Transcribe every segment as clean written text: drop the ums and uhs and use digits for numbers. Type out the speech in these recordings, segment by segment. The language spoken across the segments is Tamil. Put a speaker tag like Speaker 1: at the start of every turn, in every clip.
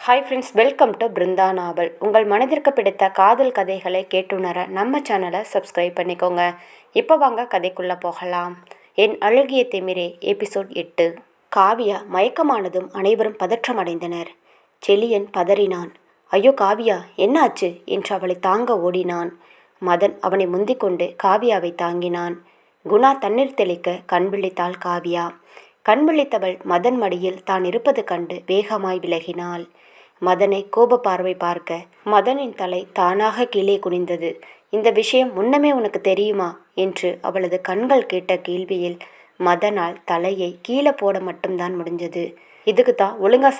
Speaker 1: Hi friends, welcome to Brindha novel. உங்கள் மனதிற்கு பிடித்த காதல் கதைகளை கேட்டுணர நம்ம சேனலை சப்ஸ்கிரைப் பண்ணிக்கோங்க. இப்போ வாங்க கதைக்குள்ளே போகலாம். என் அழகிய திமிரே எபிசோட் 8. காவியா மயக்கமானதும் அனைவரும் பதற்றமடைந்தனர். செலியன் பதறினான். ஐயோ காவியா, என்ன ஆச்சு என்று அவளை தாங்க ஓடினான். மதன் அவனை முந்திக்கொண்டு காவியாவை தாங்கினான். குணா தண்ணீர் தெளிக்க கண் விழித்தாள் காவியா. கண் விழித்தவள் மதன் மடியில் தான் இருப்பது கண்டு வேகமாய் விலகினாள். மதனை கோப பார்வை பார்க்க மதனின் தலை தானாக கீழே குனிந்தது. இந்த விஷயம் முன்னமே உனக்கு தெரியுமா என்று அவளது கண்கள் கேட்ட கேள்வியில் மதனால் தலையை கீழே போட மட்டும்தான் முடிஞ்சது. இதுக்கு தான் ஒழுங்கா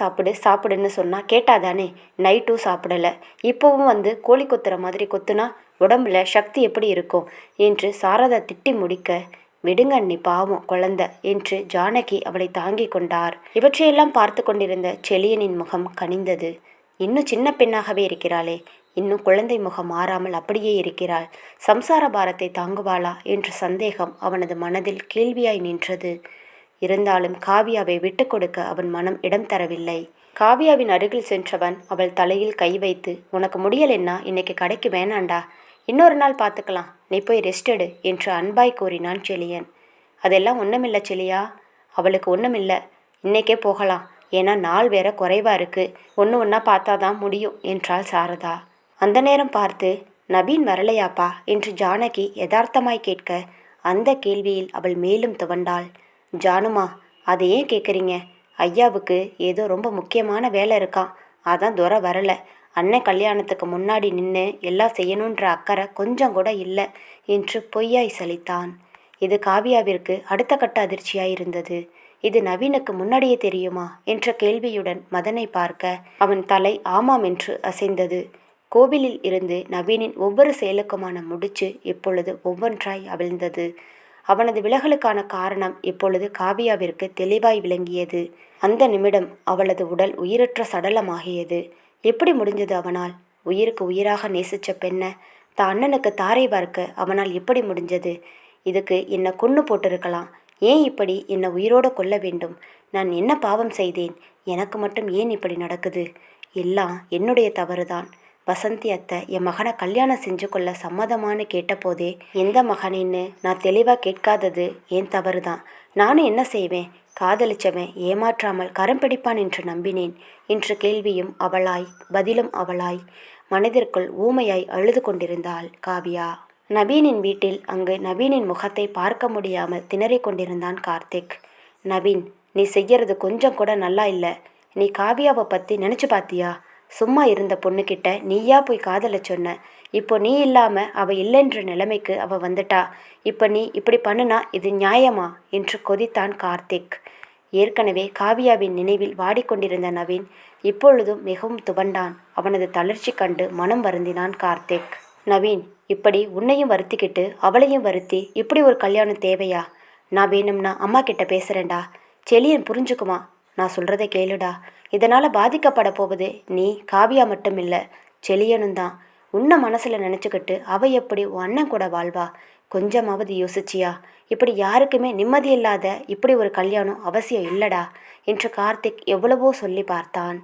Speaker 1: சாப்பிடுன்னு சொன்னா கேட்டாதானே. நைட்டும் சாப்பிடல, இப்போவும் வந்து கோழி கொத்துற மாதிரி கொத்துனா உடம்புல சக்தி எப்படி இருக்கும் என்று சாரதா திட்டி முடிக்க, விடுங்க அண்ணி, பாவம் குழந்தை என்று ஜானகி அவளை தாங்கி கொண்டார். இவற்றையெல்லாம் பார்த்து கொண்டிருந்த செலியனின் முகம் கனிந்தது. இன்னும் சின்ன பெண்ணாகவே இருக்கிறாளே, இன்னும் குழந்தை முகம் மாறாமல் அப்படியே இருக்கிறாள். சம்சார பாரத்தை தாங்குவாளா என்ற சந்தேகம் அவனது மனதில் கேள்வியாய் நின்றது. இருந்தாலும் காவியாவை விட்டு கொடுக்க அவன் மனம் இடம் தரவில்லை. காவியாவின் அருகில் சென்றவன் அவள் தலையில் கை வைத்து, உனக்கு முடியலன்னா இன்னைக்கு கடைக்கு வேணாண்டா, இன்னொரு நாள் பார்த்துக்கலாம், நீ போய் ரெஸ்ட் எடு என்று அன்பாய் கூறினான் செலியன். அதெல்லாம் ஒன்றுமில்லை செலியா, அவளுக்கு ஒன்றுமில்லை, இன்னைக்கே போகலாம், ஏன்னா நாள் வேற குறைவா இருக்கு, ஒன்றா பார்த்தாதான் முடியும் என்றாள் சாரதா. அந்த நேரம் பார்த்து, நவீன் வரலையாப்பா என்று ஜானகி யதார்த்தமாய் கேட்க, அந்த கேள்வியில் அவள் மேலும் துவண்டாள். ஜானுமா, அதை ஏன் கேட்குறீங்க? ஐயாவுக்கு ஏதோ ரொம்ப முக்கியமான வேலை இருக்கான், அதான் துரை வரல. அண்ணன் கல்யாணத்துக்கு முன்னாடி நின்று எல்லாம் செய்யணுன்ற அக்கறை கொஞ்சம் கூட இல்லை என்று பொய்யாய் சலித்தான். இது காவியாவிற்கு அடுத்த கட்ட அதிர்ச்சியாய் இருந்தது. இது நவீனுக்கு முன்னாடியே தெரியுமா என்ற கேள்வியுடன் மதனை பார்க்க அவன் தலை ஆமாம் என்று அசைந்தது. கோவிலில் இருந்து நவீனின் ஒவ்வொரு செயலுக்குமான முடிச்சு இப்பொழுது ஒவ்வொன்றாய் அவிழ்ந்தது. அவனது விலகலுக்கான காரணம் இப்பொழுது காவியாவிற்கு தெளிவாய் விளங்கியது. அந்த நிமிடம் அவளது உடல் உயிரற்ற சடலமாகியது. எப்படி முடிஞ்சது அவனால்? உயிருக்கு உயிராக நேசித்த பெண்ணை தான் அண்ணனுக்கு தாரை பார்க்க அவனால் எப்படி முடிஞ்சது? இதுக்கு என்னை கொன்று போட்டிருக்கலாம், ஏன் இப்படி என்னை உயிரோடு கொல்ல வேண்டும்? நான் என்ன பாவம் செய்தேன்? எனக்கு மட்டும் ஏன் இப்படி நடக்குது? எல்லாம் என்னுடைய தவறுதான். வசந்தி அத்தை என் மகனை கல்யாணம் செஞ்சு கொள்ள சம்மதமானு கேட்டபோதே எந்த மகனின்னு நான் தெளிவாக கேட்காதது என் தவறு தான். நானும் என்ன செய்வேன்? காதலிச்சவன் ஏமாற்றாமல் கரம் பிடிப்பான் என்று நம்பினேன் என்ற கேள்வியும் அவளாய், பதிலும் அவளாய். மனதிற்குள் ஊமையாய் அழுது கொண்டிருந்தாள் காவியா. நவீனின் வீட்டில் அங்கு நவீனின் முகத்தை பார்க்க முடியாமல் திணறிக் கொண்டிருந்தான் கார்த்திக். நவீன், நீ செய்யறது கொஞ்சம் கூட நல்லா இல்லை. நீ காவியாவை பற்றி நினச்சி பார்த்தியா? சும்மா இருந்த பொண்ணுக்கிட்ட நீயா போய் காதலை சொன்ன. இப்போ நீ இல்லாமல் அவள் இல்லைன்ற நிலைமைக்கு அவள் வந்துட்டா. இப்போ நீ இப்படி பண்ணுனா இது நியாயமா என்று கொதித்தான் கார்த்திக். ஏற்கனவே காவியாவின் நினைவில் வாடிக்கொண்டிருந்த நவீன் இப்பொழுதும் மிகவும் துவண்டான். அவனது தளர்ச்சி கண்டு மனம் வருந்தினான் கார்த்திக். நவீன், இப்படி உன்னையும் வருத்திக்கிட்டு அவளையும் வருத்தி இப்படி ஒரு கல்யாணம் தேவையா? நான் வேணும்னா அம்மா கிட்ட பேசுகிறேன்டா. செலியன் புரிஞ்சுக்குமா? நான் சொல்கிறத கேளுடா. இதனால் பாதிக்கப்பட போவது நீ காவியா மட்டும் இல்லை, செலியனும் தான். உன்னை மனசில் நினச்சிக்கிட்டு அவள் எப்படி உன் அண்ணன் கூட வாழ்வா? கொஞ்சமாவது யோசிச்சியா? இப்படி யாருக்குமே நிம்மதியில்லாத இப்படி ஒரு கல்யாணம் அவசியம் இல்லடா என்று கார்த்திக் எவ்வளவோ சொல்லி பார்த்தான்.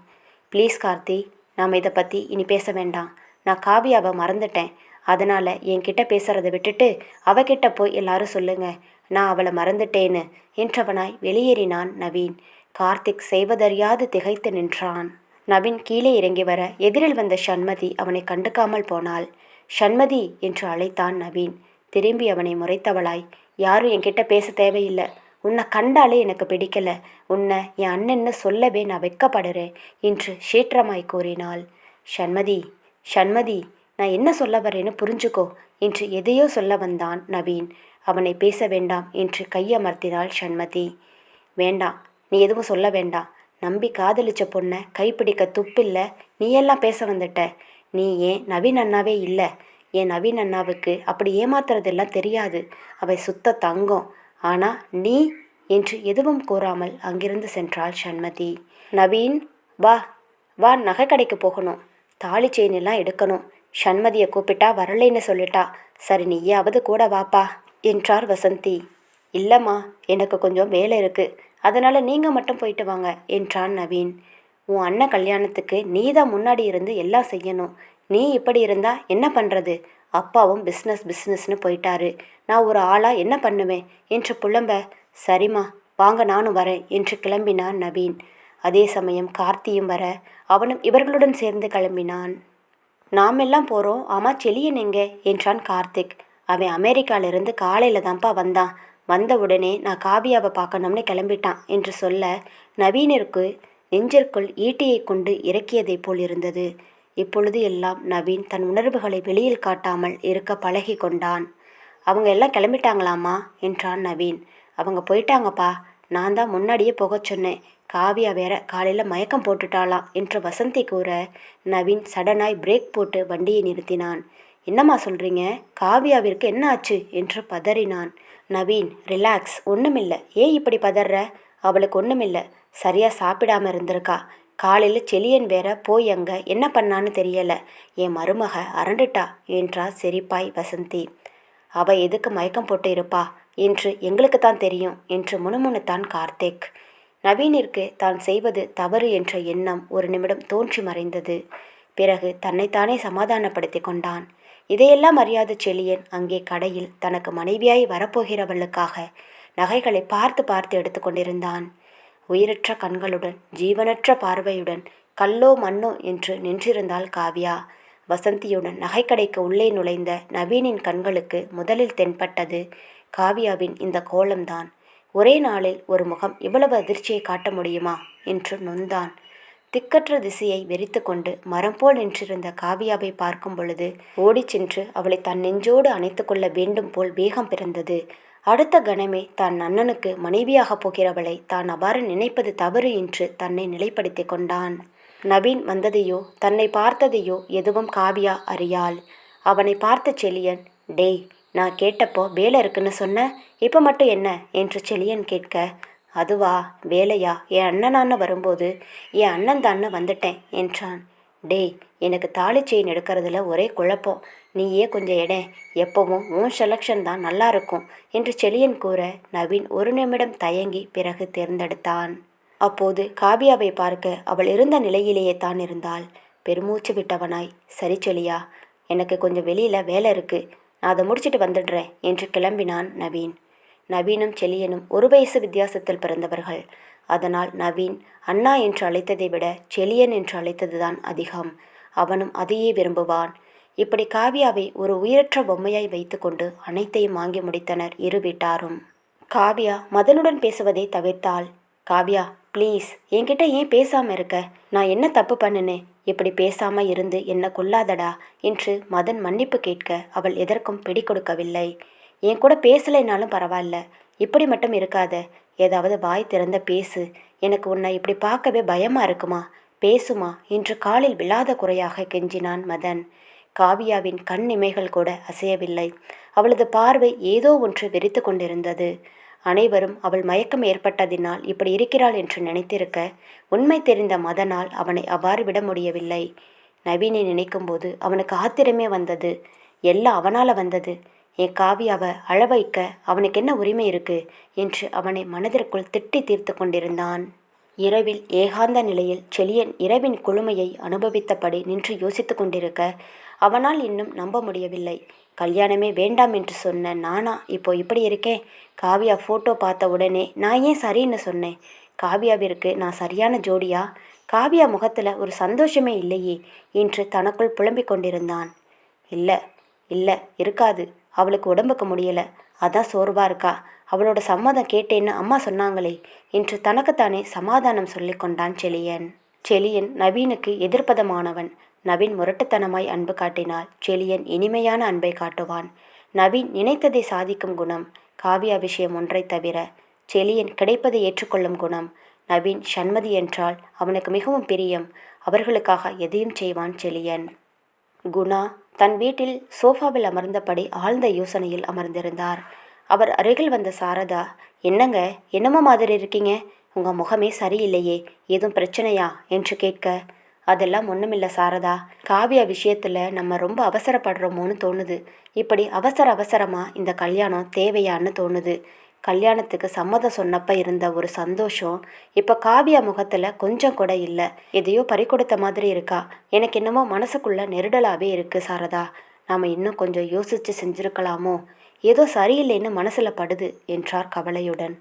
Speaker 1: ப்ளீஸ் கார்த்தி, நாம் இதை பற்றி இனி பேச வேண்டாம். நான் காவியாவை மறந்துட்டேன். அதனால் என்கிட்ட பேசுகிறத விட்டுட்டு அவகிட்ட போய் எல்லாரும் சொல்லுங்க நான் அவளை மறந்துட்டேன்னு என்றவனாய் வெளியேறினான் நவீன். கார்த்திக் செய்வதறியாது திகைத்து நின்றான். நவீன் கீழே இறங்கி வர எதிரில் வந்த சண்மதி அவனை கண்டுக்காமல் போனாள். சண்மதி என்று அழைத்தான் நவீன். திரும்பி அவனை முறைத்தவளாய், யாரும் என்கிட்ட பேச தேவையில்லை. உன்னை கண்டாலே எனக்கு பிடிக்கல. உன்னை என் அண்ணன்னு சொல்லவே நான் வெட்கப்படுறேன் என்று சீற்றமாய் கூறினாள். சண்மதி, சண்மதி, நான் என்ன சொல்ல வரேன்னு புரிஞ்சுக்கோ என்று எதையோ சொல்ல வந்தான் நவீன். அவனை பேச வேண்டாம் என்று கையமர்த்தினாள் சண்மதி. வேண்டாம், நீ எதுவும் சொல்ல வேண்டாம். நம்பி காதலிச்ச பொண்ணை கைப்பிடிக்க துப்பில்லை, நீ எல்லாம் பேச வந்துட்ட. நீ ஏன் நவீன் அண்ணாவே இல்லை. என் நவீன் அண்ணாவுக்கு அப்படி ஏமாத்துறதெல்லாம் தெரியாது. அவை சுத்த தங்கம். ஆனால் நீ என்று எதுவும் கூறாமல் அங்கிருந்து சென்றாள் சண்மதி. நவீன், வா வா, நகை கடைக்கு போகணும், தாலி செயின் எல்லாம் எடுக்கணும். சண்மதியை கூப்பிட்டா வரலைன்னு சொல்லிட்டா. சரி, நீயாவது கூட வாப்பா என்றார் வசந்தி. இல்லைம்மா, எனக்கு கொஞ்சம் வேலை இருக்குது, அதனால் நீங்கள் மட்டும் போயிட்டு வாங்க என்றான் நவீன். உன் அண்ணன் கல்யாணத்துக்கு நீ தான் முன்னாடி இருந்து எல்லாம் செய்யணும். நீ இப்படி இருந்தா என்ன பண்ணுறது? அப்பாவும் பிஸ்னஸ்னு போயிட்டாரு. நான் ஒரு ஆளாக என்ன பண்ணுவேன் என்று புலம்ப, சரிம்மா வாங்க நானும் வரேன் என்று கிளம்பினான் நவீன். அதே சமயம் கார்த்தியும் வர அவனும் இவர்களுடன் சேர்ந்து கிளம்பினான். நாம் எல்லாம் போகிறோம், ஆமாம் செலியன் எங்கே என்றான் கார்த்திக். அவன் அமெரிக்காவிலிருந்து காலையில் தான்ப்பா வந்தான். வந்த உடனே நான் காவியாவை பார்க்கணும்னு கிளம்பிட்டான் என்று சொல்ல, நவீனிற்கு நெஞ்சிற்குள் ஈட்டியை கொண்டு இறக்கியதைப் போல் இருந்தது. இப்பொழுது எல்லாம் நவீன் தன் உணர்வுகளை வெளியில் காட்டாமல் இருக்க பழகி கொண்டான். அவங்க எல்லாம் கிளம்பிட்டாங்களாம்மா என்றான் நவீன். அவங்க போயிட்டாங்கப்பா, நான் தான் முன்னாடியே போகச் சொன்னேன். காவியா வேற காலையில் மயக்கம் போட்டுட்டாளாம் என்று வசந்தி கூற, நவீன் சடனாய் பிரேக் போட்டு வண்டியை நிறுத்தினான். என்னம்மா சொல்கிறீங்க? காவியாவிற்கு என்ன ஆச்சு என்று பதறினான். நவீன், ரிலாக்ஸ், ஒன்றுமில்லை. ஏன் இப்படி பதற? அவளுக்கு ஒன்றுமில்லை, சரியாக சாப்பிடாமல் இருந்திருக்கா. காலையில் செலியன் வேற போய் அங்கே என்ன பண்ணான்னு தெரியலை. என் மருமக அரண்டுட்டா என்றார் சிரிப்பாய் வசந்தி. அவள் எதுக்கு மயக்கம் போட்டு இருப்பா என்று எங்களுக்கு தான் தெரியும் என்று முணுமுணுத்தான் கார்த்திக். நவீனிற்கு தான் செய்வது தவறு என்ற எண்ணம் ஒரு நிமிடம் தோன்றி மறைந்தது. பிறகு தன்னைத்தானே சமாதானப்படுத்தி கொண்டான். இதையெல்லாம் அறியாத செலியன் அங்கே கடையில் தனக்கு மனைவியாய் வரப்போகிறவளுக்காக நகைகளை பார்த்து பார்த்து எடுத்து கொண்டிருந்தான். உயிரற்ற கண்களுடன் ஜீவனற்ற பார்வையுடன் கல்லோ மண்ணோ என்று நின்றிருந்தாள் காவ்யா. வசந்தியுடன் நகைக்கடைக்கு உள்ளே நுழைந்த நவீனின் கண்களுக்கு முதலில் தென்பட்டது காவ்யாவின் இந்த கோலம்தான். ஒரே நாளில் ஒரு முகம் இவ்வளவு அதிர்ச்சியை காட்ட முடியுமா என்று நொந்தான். திக்கற்ற திசையை வெறித்து கொண்டு மரம் போல் நின்றிருந்த காவியாவை பார்க்கும் பொழுது ஓடிச் சென்று அவளை தன் நெஞ்சோடு அணைத்து கொள்ள வேண்டும் போல் வேகம் பிறந்தது. அடுத்த கணமே தான் அண்ணனுக்கு மனைவியாகப் போகிறவளை தான் அவ்வாறு நினைப்பது தவறு என்று தன்னை நிலைப்படுத்தி கொண்டான். நவீன் வந்ததையோ தன்னை பார்த்ததையோ எதுவும் காவியா அறியாள். அவனை பார்த்த செலியன், டேய், நான் கேட்டப்போ வேலை இருக்குன்னு சொன்ன, இப்போ மட்டும் என்ன என்று செலியன் கேட்க, அதுவா வேலையா? என் அண்ணனான்னு வரும்போது என் அண்ணன் தான்னு வந்துட்டேன் என்றான். டேய், எனக்கு தாலி செயின் எடுக்கிறதுல ஒரே குழப்பம். நீயே கொஞ்சம் எப்பவும் உன் செலக்ஷன் தான் நல்லா இருக்கும் என்று செலியன் கூற, நவீன் ஒரு நிமிடம் தயங்கி பிறகு தேர்ந்தெடுத்தான். அப்போது காவியாவை பார்க்க அவள் இருந்த நிலையிலேயே தான் இருந்தாள். பெருமூச்சு விட்டவனாய், சரி செலியா, எனக்கு கொஞ்சம் வெளியில் வேலை இருக்குது, நான் அதை முடிச்சுட்டு வந்துடுறேன் என்று கிளம்பினான் நவீன். நவீனும் செலியனும் ஒரு வயசு வித்தியாசத்தில் பிறந்தவர்கள். அதனால் நவீன் அண்ணா என்று அழைத்ததை விட செலியன் என்று அழைத்ததுதான் அதிகம். அவனும் அதையே விரும்புவான். இப்படி காவியாவை ஒரு உயிரற்ற பொம்மையாய் வைத்து கொண்டு அனைத்தையும் வாங்கி முடித்தனர் இரு வீட்டாரும். காவியா மதனுடன் பேசுவதை தவிர்த்தாள். காவியா, ப்ளீஸ் என்கிட்ட ஏன் பேசாமல் இருக்க? நான் என்ன தப்பு பண்ணினேன்? இப்படி பேசாமல் இருந்து என்ன கொல்லாதடா என்று மதன் மன்னிப்பு கேட்க அவள் எதற்கும் பிடி கொடுக்கவில்லை. என் கூட பேசலைனாலும் பரவாயில்ல, இப்படி மட்டும் இருக்காத, ஏதாவது வாய் திறந்த பேசு, எனக்கு உன்னை இப்படி பார்க்கவே பயமாக இருக்குமா, பேசுமா என்று காலில் விழாத குறையாக கெஞ்சினான் மதன். காவியாவின் கண் இமைகள் கூட அசையவில்லை. அவளது பார்வை ஏதோ ஒன்று வெறித்து கொண்டிருந்தது. அனைவரும் அவள் மயக்கம் ஏற்பட்டதினால் இப்படி இருக்கிறாள் என்று நினைத்திருக்க, உண்மை தெரிந்த மதனால் அவனை அவ்வாறு விட முடியவில்லை. நவீனை நினைக்கும்போது அவனுக்கு ஆத்திரமே வந்தது. எல்லாம் அவனால் வந்தது. என் காவியாவை அழ வைக்க அவனுக்கு என்ன உரிமை இருக்கு என்று அவனை மனதிற்குள் திட்டி தீர்த்து கொண்டிருந்தான். இரவில் ஏகாந்த நிலையில் செலியன் இரவின் குளுமையை அனுபவித்தபடி நின்று யோசித்து கொண்டிருக்க அவனால் இன்னும் நம்ப முடியவில்லை. கல்யாணமே வேண்டாம் என்று சொன்ன நானா இப்போ இப்படி இருக்கேன்? காவியா ஃபோட்டோ பார்த்த உடனே நான் ஏன் சரின்னு சொன்னேன்? காவியாவிற்கு நான் சரியான ஜோடியா? காவியா முகத்தில் ஒரு சந்தோஷமே இல்லையே என்று தனக்குள் புலம்பிக் கொண்டிருந்தான். இல்லை இல்லை, இருக்காது, அவளுக்கு உடம்புக்கு முடியலை, அதான் சோர்வாக இருக்கா, அவளோட சம்மதம் கேட்டேன்னு அம்மா சொன்னாங்களே என்று தனக்குத்தானே சமாதானம் சொல்லி கொண்டான் செலியன். செலியன் நவீனுக்கு எதிர்ப்பதமானவன். நவீன் முரட்டுத்தனமாய் அன்பு காட்டினால் செலியன் இனிமையான அன்பை காட்டுவான். நவீன் நினைத்ததை சாதிக்கும் குணம். காவியா விஷயம் ஒன்றை தவிர செலியன் கிடைப்பதை ஏற்றுக்கொள்ளும் குணம். நவீன் சண்மதி என்றால் அவனுக்கு மிகவும் பிரியம். அவர்களுக்காக எதையும் செய்வான் செலியன். குணா தன் வீட்டில் சோஃபாவில் அமர்ந்தபடி ஆழ்ந்த யோசனையில் அமர்ந்திருந்தார். அவர் அருகில் வந்த சாரதா, என்னங்க என்னமோ மாதிரி இருக்கீங்க, உங்கள் முகமே சரியில்லையே, ஏதும் பிரச்சனையா என்று கேட்க, அதெல்லாம் ஒன்றுமில்லை சாரதா, காவியா விஷயத்தில் நம்ம ரொம்ப அவசரப்படுறோமோன்னு தோணுது. இப்படி அவசரமாக இந்த கல்யாணம் தேவையான்னு தோணுது. கல்யாணத்துக்கு சம்மதம் சொன்னப்ப இருந்த ஒரு சந்தோஷம் இப்போ காவியா முகத்தில் கொஞ்சம் கூட இல்லை. எதையோ பறிகொடுத்த மாதிரி இருக்கா. எனக்கு என்னமோ மனசுக்குள்ள நெருடலாகவே இருக்குது சாரதா. நாம் இன்னும் கொஞ்சம் யோசித்து செஞ்சுருக்கலாமோ, ஏதோ சரியில்லைன்னு மனசில் படுது என்றார் கவலையுடன்.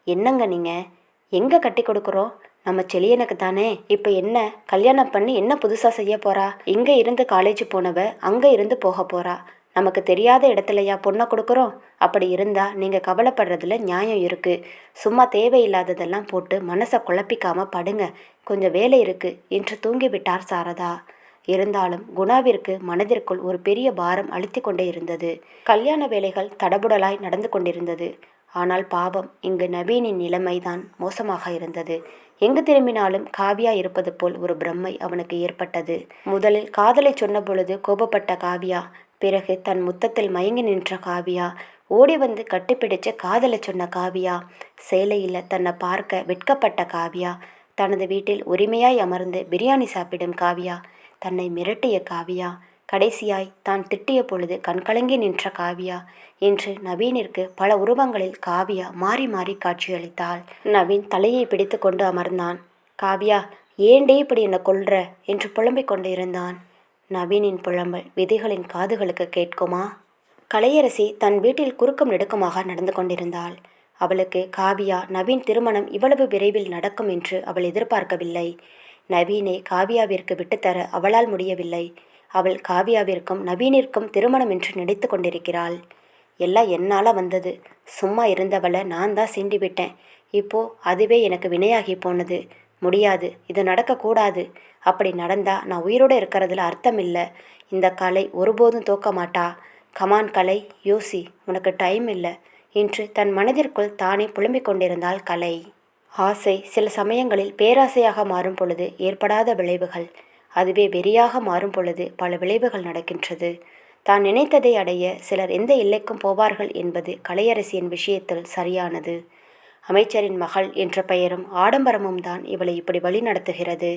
Speaker 1: என்னங்க நீங்கள், எங்கே கட்டி கொடுக்குறோம்? நம்ம செலியனுக்கு தானே. இப்போ என்ன கல்யாணம் பண்ணி என்ன புதுசாக செய்ய போகிறா? இங்கே இருந்து காலேஜ் போனவ அங்கே இருந்து போக போகிறா. நமக்கு தெரியாத இடத்துலையா பொண்ணை கொடுக்குறோம்? அப்படி இருந்தால் நீங்கள் கவலைப்படுறதுல நியாயம் இருக்குது. சும்மா தேவையில்லாததெல்லாம் போட்டு மனசை குழப்பிக்காமல் படுங்க, கொஞ்சம் வேலை இருக்குது என்று தூங்கிவிட்டார் சாரதா. இருந்தாலும் குணாவிற்கு மனதிற்குள் ஒரு பெரிய பாரம் அழுத்தி கொண்டே இருந்தது. கல்யாண வேலைகள் தடபுடலாய் நடந்து கொண்டிருந்தது. ஆனால் பாவம், இங்கு நவீனின் நிலைமைதான் மோசமாக இருந்தது. எங்கு திரும்பினாலும் காவியா இருப்பது போல் ஒரு பிரம்மை அவனுக்கு ஏற்பட்டது. முதலில் காதலை சொன்ன பொழுது கோபப்பட்ட காவியா, பிறகு தன் முத்தத்தில் மயங்கி நின்ற காவியா, ஓடி வந்து கட்டிப்பிடிச்சு காதலை சொன்ன காவியா, சேலையில் தன்னை பார்க்க வெட்கப்பட்ட காவியா, தனது வீட்டில் உரிமையாய் அமர்ந்து பிரியாணி சாப்பிடும் காவியா, தன்னை மிரட்டிய காவியா, கடைசியாய் தான் திட்டிய பொழுது கண்கலங்கி நின்ற காவியா, இன்று நவீனிற்கு பல உருவங்களில் காவியா மாறி மாறி காட்சியளித்தாள். நவீன் தலையை பிடித்து கொண்டு அமர்ந்தான். காவியா, ஏண்டே இப்படி என்னை கொல்ற என்று புலம்பிக் கொண்டு இருந்தான். நவீனின் புலம்பல் விதிகளின் காதுகளுக்கு கேட்குமா? கலையரசி தன் வீட்டில் குறுக்கும் நெடுக்குமாக நடந்து கொண்டிருந்தாள். அவளுக்கு காவியா நவீன் திருமணம் இவ்வளவு விரைவில் நடக்கும் என்று அவள் எதிர்பார்க்கவில்லை. நவீனை காவியாவிற்கு விட்டுத்தர அவளால் முடியவில்லை. அவள் காவியாவிற்கும் நவீனிற்கும் திருமணம் என்று நினைத்து கொண்டிருக்கிறாள். எல்லாம் என்னால் வந்தது. சும்மா இருந்தவளை நான் தான் சீண்டிவிட்டேன். இப்போ அதுவே எனக்கு வினையாகி போனது. முடியாது, இது நடக்கக்கூடாது. அப்படி நடந்தா நான் உயிரோடு இருக்கிறதுல அர்த்தம் இல்லை. இந்த கலை ஒருபோதும் தோக்க மாட்டா. கமான் கலை, யோசி, உனக்கு டைம் இல்லை என்று தன் மனதிற்குள் தானே புலம்பிக் கொண்டிருந்தாள் கலை. ஆசை சில சமயங்களில் பேராசையாக மாறும் பொழுது ஏற்படாத விளைவுகள், அதுவே வெறியாக மாறும் பொழுது பல விளைவுகள் நடக்கின்றது. தான் நினைத்ததை அடைய சிலர் எந்த எல்லைக்கும் போவார்கள் என்பது கலையரசியின் விஷயத்தில் சரியானது. அமைச்சரின் மகள் என்ற பெயரும் ஆடம்பரமும் தான் இவளை இப்படி வழி நடத்துகிறது.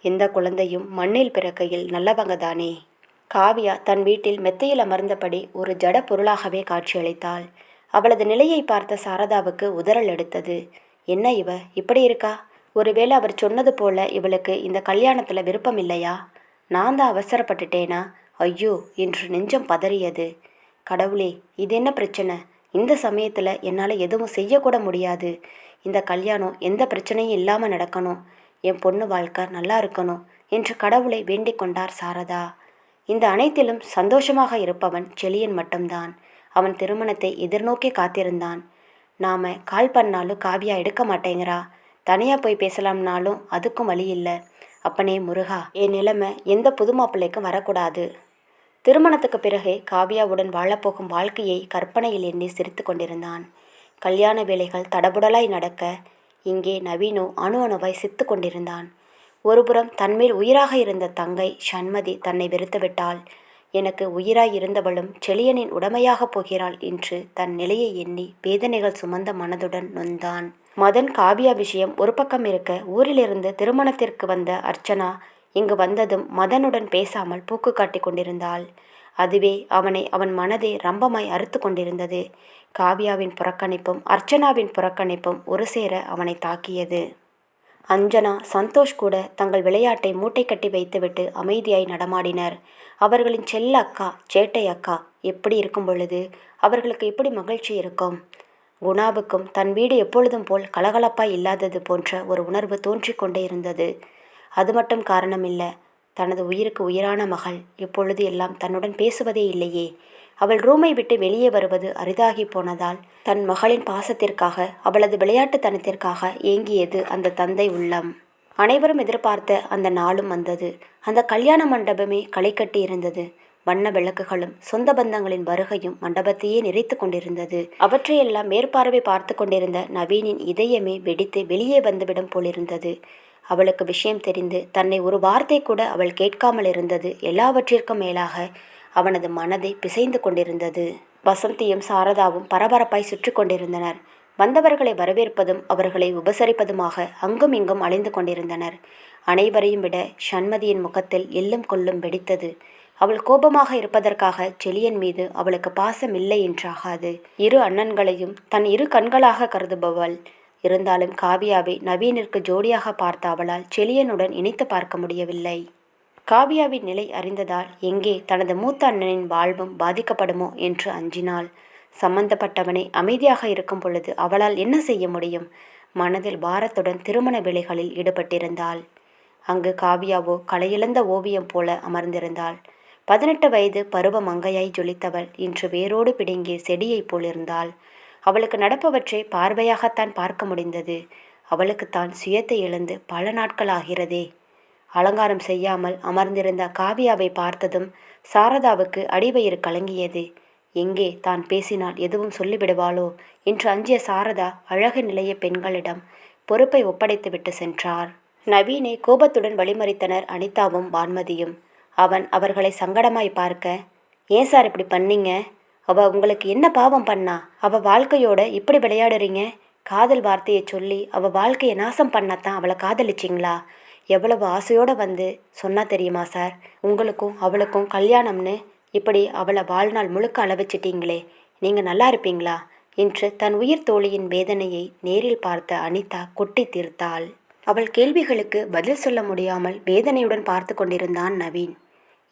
Speaker 1: எந்த குழந்தையும் மண்ணில் பிறக்கையில் நல்லவங்க தானே. காவியா தன் வீட்டில் மெத்தையில் அமர்ந்தபடி ஒரு ஜட பொருளாகவே காட்சியளித்தாள். அவளது நிலையை பார்த்த சாரதாவுக்கு உதறல் எடுத்தது. என்ன இவ இப்படி இருக்கா? ஒருவேளை அவர் சொன்னது போல இவளுக்கு இந்த கல்யாணத்தில் விருப்பம் இல்லையா? நான் தான் அவசரப்பட்டுட்டேனா? ஐயோ என்று நெஞ்சம் பதறியது. கடவுளே, இது என்ன பிரச்சனை? இந்த சமயத்தில் என்னால் எதுவும் செய்யக்கூட முடியாது. இந்த கல்யாணம் எந்த பிரச்சனையும் இல்லாமல் நடக்கணும். என் பொண்ணு வாழ்க்கை நல்லா இருக்கணும் என்று கடவுளை வேண்டிக் கொண்டார் சாரதா. இந்த அனைத்திலும் சந்தோஷமாக இருப்பவன் செலியன் மட்டும்தான். அவன் திருமணத்தை எதிர்நோக்கி காத்திருந்தான். நாம் கால் பண்ணாலும் காவியா எடுக்க மாட்டேங்கிறா. தனியாக போய் பேசலாம்னாலும் அதுக்கும் வழி இல்லை. அப்பனே முருகா, என் நிலைமை எந்த புது மாப்பிள்ளைக்கும் வரக்கூடாது. திருமணத்துக்கு பிறகே காவியாவுடன் வாழப்போகும் வாழ்க்கையை கற்பனையில் எண்ணி சிரித்து கொண்டிருந்தான். கல்யாண வேலைகள் தடபுடலாய் நடக்க இங்கே நவீனோ அணு அணுவாய் சித்து கொண்டிருந்தான். ஒருபுறம் தன்மேல் உயிராக இருந்த தங்கை சண்மதி தன்னை வெறுத்துவிட்டாள். எனக்கு உயிராய் இருந்தவளும் செலியனின் உடமையாகப் போகிறாள் என்று தன் நிலையை எண்ணி வேதனைகள் சுமந்த மனதுடன் நொந்தான். மதன் காவியா விஷயம் ஒரு பக்கம் இருக்க, ஊரிலிருந்து திருமணத்திற்கு வந்த அர்ச்சனா இங்கு வந்ததும் மதனுடன் பேசாமல் பூக்கு காட்டி கொண்டிருந்தாள். அதுவே அவன் மனதை ரம்பமாய் அறுத்து கொண்டிருந்தது. காவியாவின் புறக்கணிப்பும் அர்ச்சனாவின் புறக்கணிப்பும் ஒரு சேர அவனை தாக்கியது. அஞ்சனா, சந்தோஷ் கூட தங்கள் விளையாட்டை மூட்டை கட்டி வைத்துவிட்டு அமைதியாய் நடமாடினர். அவர்களின் செல்ல அக்கா, சேட்டை அக்கா எப்படி இருக்கும் பொழுது அவர்களுக்கு எப்படி மகிழ்ச்சி இருக்கும்? குணாவுக்கும் தன் வீடு எப்பொழுதும் போல் கலகலப்பாய் இல்லாதது போன்ற ஒரு உணர்வு தோன்றிக் கொண்டே இருந்தது. அது மட்டும் காரணமில்லை. தனது உயிருக்கு உயிரான மகள் இப்பொழுது எல்லாம் தன்னுடன் பேசுவதே இல்லையே. அவள் ரூமை விட்டு வெளியே வருவது அரிதாகி போனதால் தன் மகளின் பாசத்திற்காக, அவளது விளையாட்டுத்தனத்திற்காக ஏங்கியது அந்த தந்தை உள்ளம். அனைவரும் எதிர்பார்த்த அந்த நாளும் வந்தது. அந்த கல்யாண மண்டபமே களை கட்டி இருந்தது. வண்ண விளக்குகளும் சொந்த பந்தங்களின் வருகையும் மண்டபத்தையே நிறைத்து கொண்டிருந்தது. அவற்றையெல்லாம் மேற்பார்வை பார்த்து கொண்டிருந்த நவீனின் இதயமே வெடித்து வெளியே வந்துவிடும் போலிருந்தது. அவளுக்கு விஷயம் தெரிந்து தன்னை ஒரு வார்த்தை கூட அவள் கேட்காமல் இருந்தது எல்லாவற்றிற்கும் மேலாக அவனது மனதை பிசைந்து கொண்டிருந்தது. வசந்தியும் சாரதாவும் பரபரப்பாய் சுற்றி கொண்டிருந்தனர். வந்தவர்களை வரவேற்பதும் அவர்களை உபசரிப்பதுமாக அங்கும் இங்கும் அலைந்து கொண்டிருந்தனர். அனைவரையும் விட சண்மதியின் முகத்தில் எள்ளும் கொள்ளும் வெடித்தது. அவள் கோபமாக இருப்பதற்காக செலியன் மீது அவளுக்கு பாசம் இல்லை என்றாகாது. இரு அண்ணன்களையும் தன் இரு கண்களாக கருதுபவள். இருந்தாலும் காவியாவை நவீனிற்கு ஜோடியாக பார்த்த அவளால் செலியனுடன் இணைத்து பார்க்க முடியவில்லை. காவியாவின் நிலை அறிந்ததால் எங்கே தனது மூத்த அண்ணனின் வாழ்வும் பாதிக்கப்படுமோ என்று அஞ்சினாள். சம்பந்தப்பட்டவனை அமைதியாக இருக்கும் பொழுது அவளால் என்ன செய்ய முடியும்? மனதில் பாரத்துடன் திருமண வேலைகளில் ஈடுபட்டிருந்தாள். அங்கு காவியாவோ கலையிழந்த ஓவியம் போல அமர்ந்திருந்தாள். 18 வயது பருவ மங்கையாய் ஜொலித்தவள் இன்று வேரோடு பிடுங்கிய செடியைப் போலிருந்தாள். அவளுக்கு நடப்பவற்றை பார்வையாகத்தான் பார்க்க முடிந்தது. அவளுக்குத்தான் சுயத்தை இழந்து பல நாட்கள் ஆகிறதே. அலங்காரம் செய்யாமல் அமர்ந்திருந்த காவியாவை பார்த்ததும் சாரதாவுக்கு அடிவயிறு கலங்கியது. எங்கே தான் பேசினால் எதுவும் சொல்லிவிடுவாளோ என்று அஞ்சிய சாரதா அழகு நிலைய பெண்களிடம் பொறுப்பை ஒப்படைத்துவிட்டு சென்றார். நவீனை கோபத்துடன் வழிமறித்தனர் அனிதாவும் பான்மதியும். அவர்களை சங்கடமாய் பார்க்க, ஏன் சார் இப்படி பண்ணீங்க? அவ உங்களுக்கு என்ன பாவம் பண்ணா? அவ வாழ்க்கையோட இப்படி விளையாடுறீங்க? காதல் வார்த்தையை சொல்லி அவ வாழ்க்கையை நாசம் பண்ணாதான் அவளை காதலிச்சிங்களா? எவ்வளவு ஆசையோடு வந்து சொன்னா தெரியுமா சார்? உங்களுக்கும் அவளுக்கும் கல்யாணம்னு இப்படி அவளை வாழ்நாள் முழுக்க அளவச்சிட்டீங்களே, நீங்கள் நல்லா இருப்பீங்களா என்று தன் உயிர் தோழியின் வேதனையை நேரில் பார்த்த அனிதா கொட்டி தீர்த்தாள். அவள் கேள்விகளுக்கு பதில் சொல்ல முடியாமல் வேதனையுடன் பார்த்து கொண்டிருந்தான் நவீன்.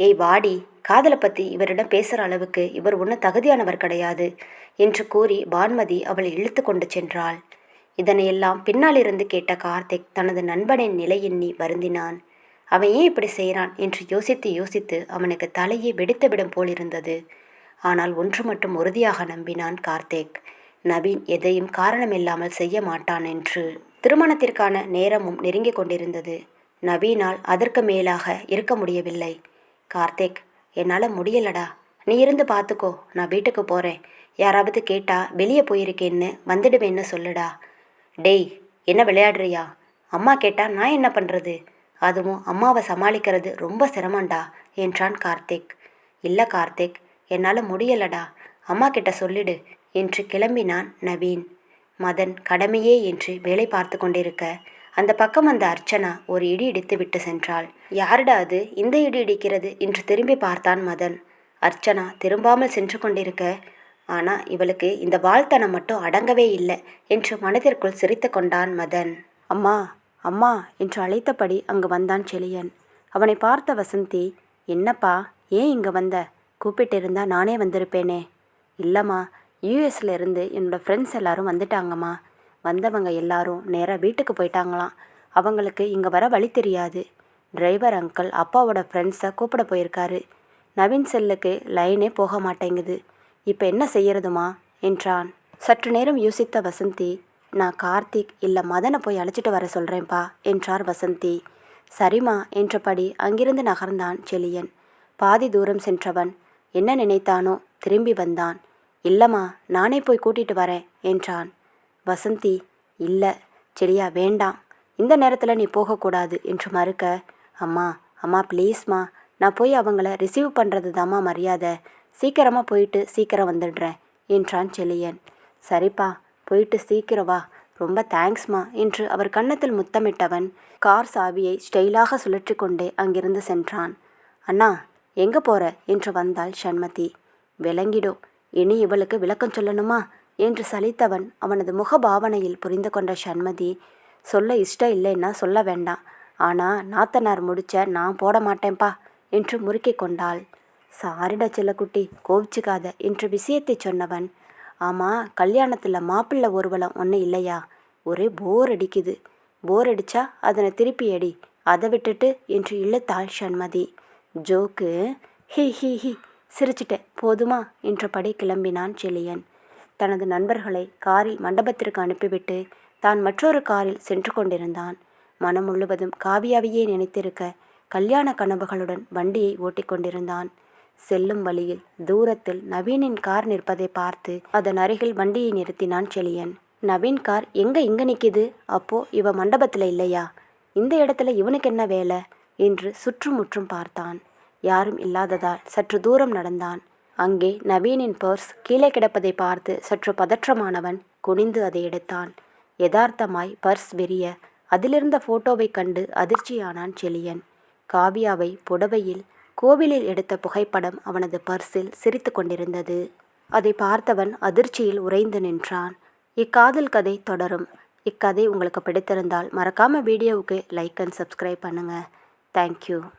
Speaker 1: ஏய் வாடி, காதலை பற்றி இவரிடம் பேசுகிற அளவுக்கு இவர் ஒன்றும் தகுதியானவர் கிடையாது என்று கூறி பான்மதி அவளை இழுத்து கொண்டு சென்றாள். இதனையெல்லாம் பின்னாலிருந்து கேட்ட கார்த்திக் தனது நண்பனின் நிலை எண்ணி வருந்தினான். அவன் ஏன் இப்படி செய்கிறான் என்று யோசித்து யோசித்து அவனுக்கு தலையை வெடித்துவிடும் போலிருந்தது. ஆனால் ஒன்று மட்டும் உறுதியாக நம்பினான் கார்த்திக், நவீன் எதையும் காரணமில்லாமல் செய்ய மாட்டான் என்று. திருமணத்திற்கான நேரமும் நெருங்கி கொண்டிருந்தது. நவீனால் அதற்கு மேலாக இருக்க முடியவில்லை. கார்த்திக், என்னால் முடியலடா, நீ இருந்து பார்த்துக்கோ, நான் வீட்டுக்கு போகிறேன். யாராவது கேட்டா வெளியே போயிருக்கேன்னு வந்துடுவேன்னு சொல்லுடா. டேய், என்ன விளையாடுறியா? அம்மா கேட்டா நான் என்ன பண்ணுறது? அதுவும் அம்மாவை சமாளிக்கிறது ரொம்ப சிரமண்டா என்றான் கார்த்திக். இல்லை கார்த்திக், என்னால் முடியலடா, அம்மா கிட்ட சொல்லிடு என்று கிளம்பினான் நவீன். மதன் கடமையே என்று வேலை பார்த்து கொண்டிருக்க அந்த பக்கம் வந்த அர்ச்சனா ஒரு இடி இடித்து விட்டு சென்றாள். யாருடா அது இந்த இடி இடிக்கிறது என்று திரும்பி பார்த்தான் மதன். அர்ச்சனா திரும்பாமல் சென்று கொண்டிருக்க, ஆனால் இவளுக்கு இந்த வாழ்த்தனம் மட்டும் அடங்கவே இல்லை என்று மனதிற்குள் சிரித்து கொண்டான் மதன். அம்மா அம்மா என்று அழைத்தபடி அங்கு வந்தான் செலியன். அவனை பார்த்த வசந்தி, என்னப்பா, ஏன் இங்கே வந்த? கூப்பிட்டிருந்தா நானே வந்திருப்பேனே. இல்லைம்மா, யூஎஸ்ல இருந்து என்னோடய ஃப்ரெண்ட்ஸ் எல்லாரும் வந்துட்டாங்கம்மா. வந்தவங்க எல்லாரும் நேராக வீட்டுக்கு போயிட்டாங்களாம். அவங்களுக்கு இங்கே வர வழி தெரியாது. டிரைவர் அங்கிள் அப்பாவோட ஃப்ரெண்ட்ஸை கூப்பிட போயிருக்காரு. நவீன் செல்லுக்கு லைனே போக மாட்டேங்குது. இப்போ என்ன செய்யறதுமா என்றான். சற்று நேரம் யோசித்த வசந்தி, நான் கார்த்திக் இல்லை மதனை போய் அழைச்சிட்டு வர சொல்கிறேன்ப்பா என்றார் வசந்தி. சரிம்மா என்றபடி அங்கிருந்து நகர்ந்தான் செலியன். பாதி தூரம் சென்றவன் என்ன நினைத்தானோ திரும்பி வந்தான். இல்லைம்மா, நானே போய் கூட்டிகிட்டு வரேன் என்றான். வசந்தி, இல்லை செலியா, வேண்டாம், இந்த நேரத்தில் நீ போகக்கூடாது என்று மறுக்க, அம்மா அம்மா ப்ளீஸ்மா, நான் போய் அவங்கள ரிசீவ் பண்ணுறது தாம்மா மரியாதை. சீக்கிரமாக போயிட்டு சீக்கிரம் வந்துடுறேன் என்றான் செலியன். சரிப்பா, போயிட்டு சீக்கிரம் வா, ரொம்ப தேங்க்ஸ்மா என்று அவர் கன்னத்தில் முத்தமிட்டவன் கார் சாவியை ஸ்டைலாக சுழற்றி கொண்டே அங்கிருந்து சென்றான். அண்ணா, எங்கே போகிற என்று வந்தாள் சண்மதி. விளங்கிடும், இனி இவளுக்கு விளக்கம் சொல்லணுமா என்று சலித்தவன் அவனது முகபாவனையில் புரிந்து கொண்ட சண்மதி, சொல்ல இஷ்டம் இல்லைன்னா சொல்ல வேண்டாம், ஆனால் நாத்தனார் முடிச்ச நான் போட மாட்டேன்ப்பா என்று முறுக்கி கொண்டாள். சாரிடா செல்லக்குட்டி, கோவிச்சுக்காத என்று விஷயத்தை சொன்னவன், ஆமாம், கல்யாணத்தில் மாப்பிள்ளை ஊர்வலம் ஒன்றும் இல்லையா? ஒரே போர் அடிக்குது. போர் அடித்தா அதனை திருப்பி அடி, அதை விட்டுட்டு என்று இழுத்தாள் சண்மதி. ஜோக்கு, ஹி ஹி ஹி, சிரிச்சிட்டேன் போதுமா என்றபடி கிளம்பினான் செலியன். தனது நண்பர்களை காரில் மண்டபத்திற்கு அனுப்பிவிட்டு தான் மற்றொரு காரில் சென்று கொண்டிருந்தான். மனம் முழுவதும் காவியாவையே நினைத்திருக்க கல்யாண கனவுகளுடன் வண்டியை ஓட்டிக்கொண்டிருந்தான். செல்லும் வழியில் தூரத்தில் நவீனின் கார் நிற்பதை பார்த்து அதன் அருகில் வண்டியை நிறுத்தினான் செலியன். நவீன் கார் இங்கே நிற்கிது, அப்போ இவ மண்டபத்தில் இல்லையா? இந்த இடத்துல இவனுக்கு என்ன வேலை என்று சுற்றுமுற்றும் பார்த்தான். யாரும் இல்லாததால் சற்று தூரம் நடந்தான். அங்கே நவீனின் பர்ஸ் கீழே கிடப்பதை பார்த்து சற்று பதற்றமானவன் குனிந்து அதை எடுத்தான். யதார்த்தமாய் பர்ஸ் விரிய அதிலிருந்த போட்டோவை கண்டு அதிர்ச்சியானான் செலியன். காவியாவை புடவையில் கோவிலில் எடுத்த புகைப்படம் அவனது பர்சில் சிரித்து கொண்டிருந்தது. அதை பார்த்தவன் அதிர்ச்சியில் உறைந்து நின்றான். இக்காதல் கதை தொடரும். இக்கதை உங்களுக்கு பிடித்திருந்தால் மறக்காமல் வீடியோவுக்கு லைக் அண்ட் சப்ஸ்கிரைப் பண்ணுங்கள். தேங்க்யூ.